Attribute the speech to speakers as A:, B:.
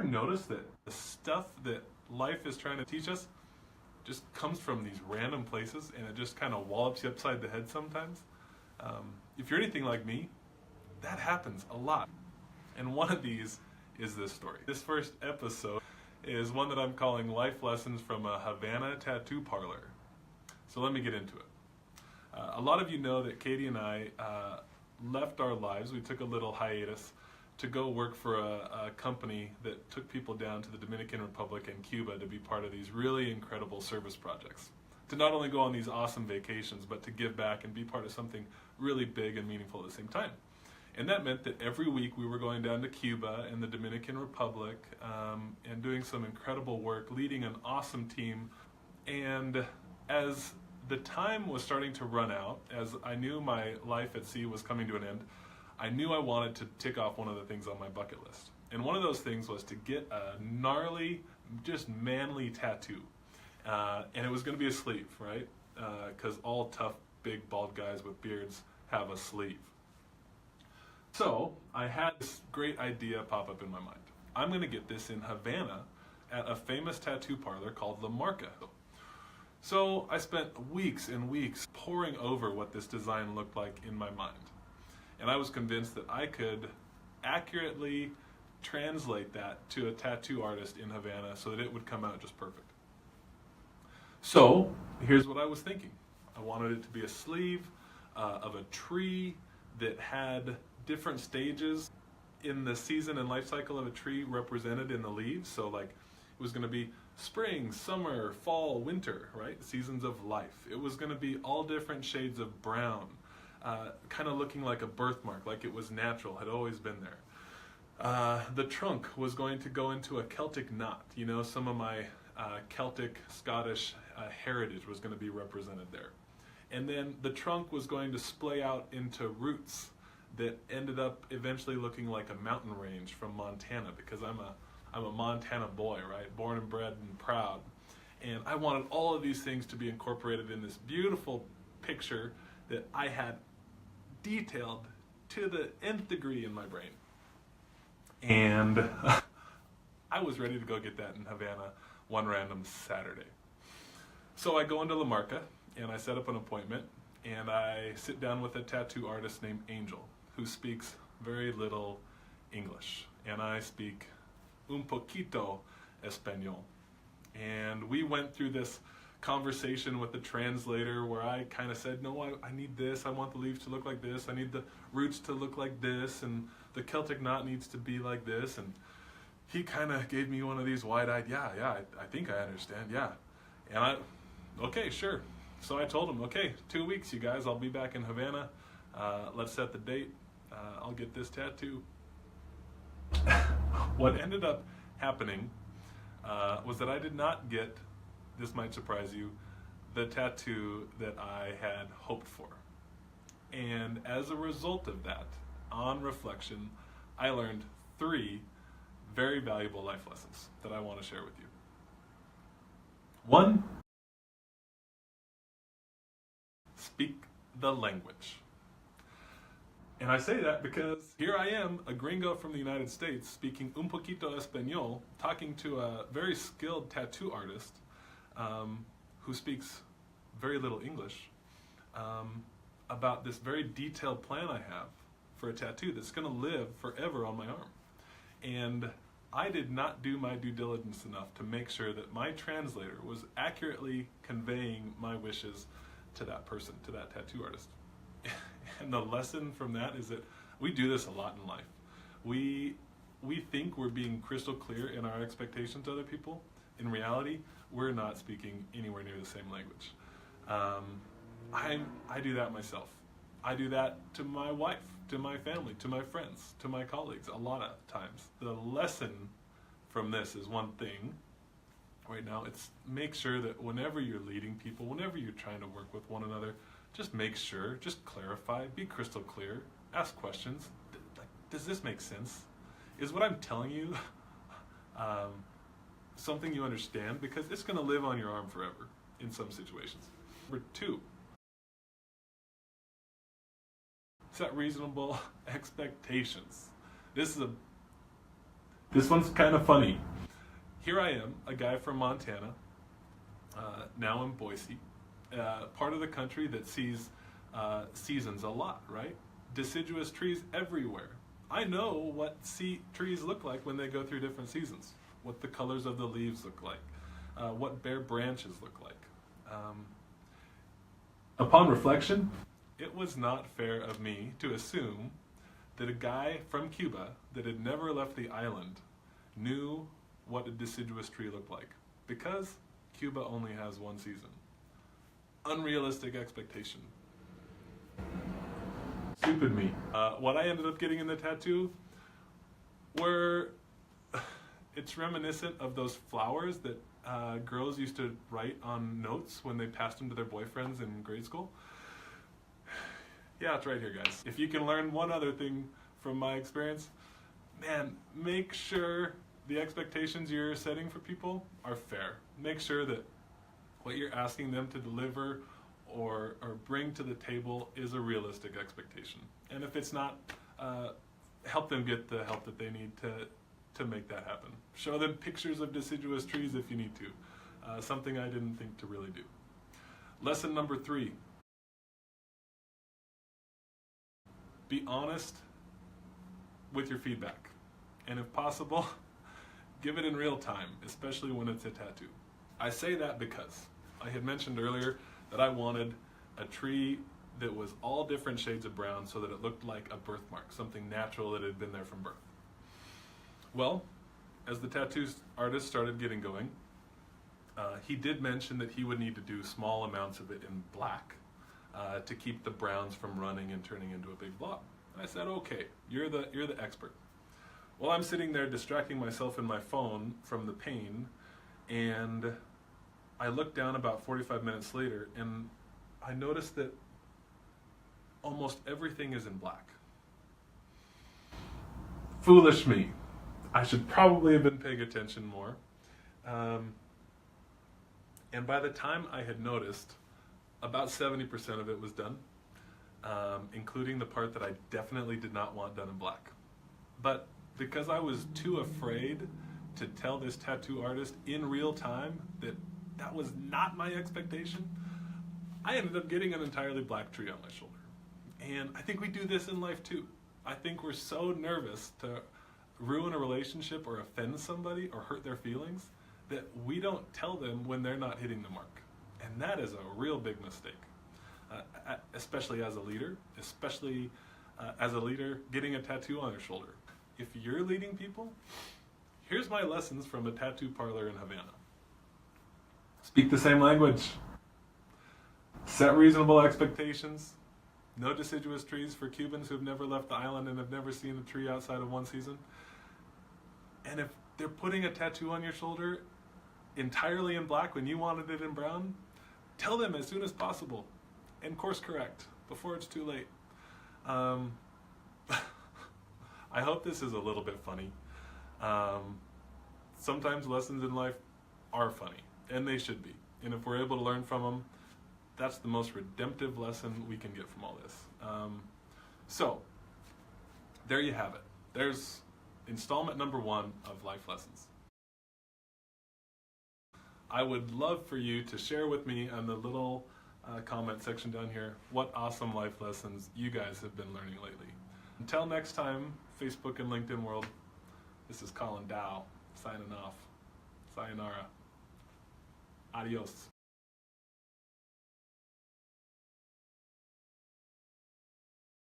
A: notice that the stuff that life is trying to teach us just comes from these random places and it just kind of wallops you upside the head sometimes? If you're anything like me, that happens a lot. And one of these is this story. This first episode is one that I'm calling Life Lessons from a Havana Tattoo Parlor. So let me get into it. A lot of you know that Katie and I left our lives. We took a little hiatus to go work for a company that took people down to the Dominican Republic and Cuba to be part of these really incredible service projects. To not only go on these awesome vacations, but to give back and be part of something really big and meaningful at the same time. And that meant that every week we were going down to Cuba and the Dominican Republic and doing some incredible work, leading an awesome team. And as the time was starting to run out, as I knew my life at sea was coming to an end, I knew I wanted to tick off one of the things on my bucket list. And one of those things was to get a gnarly, just manly tattoo. And it was going to be a sleeve, right? Because all tough, big, bald guys with beards have a sleeve. So I had this great idea pop up in my mind. I'm going to get this in Havana at a famous tattoo parlor called La Marca. So I spent weeks and weeks poring over what this design looked like in my mind. And I was convinced that I could accurately translate that to a tattoo artist in Havana so that it would come out just perfect. So here's what I was thinking. I wanted it to be a sleeve of a tree that had different stages in the season and life cycle of a tree represented in the leaves. So like it was going to be spring, summer, fall, winter, right? Seasons of life. It was going to be all different shades of brown, kind of looking like a birthmark, like it was natural, had always been there. The trunk was going to go into a Celtic knot. You know, some of my Celtic, Scottish heritage was going to be represented there. And then the trunk was going to splay out into roots that ended up eventually looking like a mountain range from Montana, because I'm a Montana boy, right? Born and bred and proud. And I wanted all of these things to be incorporated in this beautiful picture that I had detailed to the nth degree in my brain. And I was ready to go get that in Havana one random Saturday. So I go into La Marca and I set up an appointment and I sit down with a tattoo artist named Angel, who speaks very little English. And I speak un poquito español. And we went through this conversation with the translator where I kind of said, no, I need this, I want the leaves to look like this, I need the roots to look like this, and the Celtic knot needs to be like this. And he kind of gave me one of these wide-eyed, I think I understand, yeah. And okay, sure. So I told him, okay, 2 weeks, you guys, I'll be back in Havana. Let's set the date. I'll get this tattoo. What ended up happening was that I did not get, this might surprise you, the tattoo that I had hoped for. And as a result of that, on reflection, I learned 3 very valuable life lessons that I want to share with you. 1, speak the language. And I say that because here I am, a gringo from the United States, speaking un poquito español, talking to a very skilled tattoo artist who speaks very little English about this very detailed plan I have for a tattoo that's going to live forever on my arm. And I did not do my due diligence enough to make sure that my translator was accurately conveying my wishes to that person, to that tattoo artist. And the lesson from that is that we do this a lot in life. We think we're being crystal clear in our expectations to other people. In reality, we're not speaking anywhere near the same language. I do that myself. I do that to my wife, to my family, to my friends, to my colleagues a lot of times. The lesson from this is one thing. Right now, it's make sure that whenever you're leading people, whenever you're trying to work with one another, just make sure, just clarify, be crystal clear, ask questions. Does this make sense? Is what I'm telling you something you understand? Because it's going to live on your arm forever in some situations. Number 2, set reasonable expectations. This is This one's kind of funny. Here I am, a guy from Montana, now in Boise, part of the country that sees seasons a lot, right? Deciduous trees everywhere. I know what trees look like when they go through different seasons, what the colors of the leaves look like, what bare branches look like. Upon reflection, it was not fair of me to assume that a guy from Cuba that had never left the island knew what a deciduous tree looked like, because Cuba only has one season. Unrealistic expectation. Stupid me. What I ended up getting in the tattoo were, it's reminiscent of those flowers that girls used to write on notes when they passed them to their boyfriends in grade school. Yeah, it's right here, guys. If you can learn one other thing from my experience, man, make sure the expectations you're setting for people are fair. Make sure that what you're asking them to deliver or bring to the table is a realistic expectation. And if it's not, help them get the help that they need to make that happen. Show them pictures of deciduous trees if you need to. Something I didn't think to really do. Lesson number 3. Be honest with your feedback. And if possible, give it in real time, especially when it's a tattoo. I say that because I had mentioned earlier that I wanted a tree that was all different shades of brown so that it looked like a birthmark, something natural that had been there from birth. Well, as the tattoo artist started getting going, he did mention that he would need to do small amounts of it in black to keep the browns from running and turning into a big blob. And I said, okay, you're the expert. Well, I'm sitting there distracting myself in my phone from the pain, and I looked down about 45 minutes later, and I noticed that almost everything is in black. Foolish me. I should probably have been paying attention more. And by the time I had noticed, about 70% of it was done, including the part that I definitely did not want done in black. But because I was too afraid to tell this tattoo artist in real time that was not my expectation, I ended up getting an entirely black tree on my shoulder. And I think we do this in life too. I think we're so nervous to ruin a relationship or offend somebody or hurt their feelings that we don't tell them when they're not hitting the mark. And that is a real big mistake, especially as a leader, getting a tattoo on their shoulder. If you're leading people, here's my lessons from a tattoo parlor in Havana. Speak the same language. Set reasonable expectations. No deciduous trees for Cubans who've never left the island and have never seen a tree outside of one season. And if they're putting a tattoo on your shoulder entirely in black when you wanted it in brown, tell them as soon as possible and course correct before it's too late. I hope this is a little bit funny. Sometimes lessons in life are funny, and they should be. And if we're able to learn from them, that's the most redemptive lesson we can get from all this. So, there you have it. There's installment number 1 of Life Lessons. I would love for you to share with me on the little comment section down here what awesome life lessons you guys have been learning lately. Until next time, Facebook and LinkedIn world, this is Colin Dow signing off. Sayonara. Adios.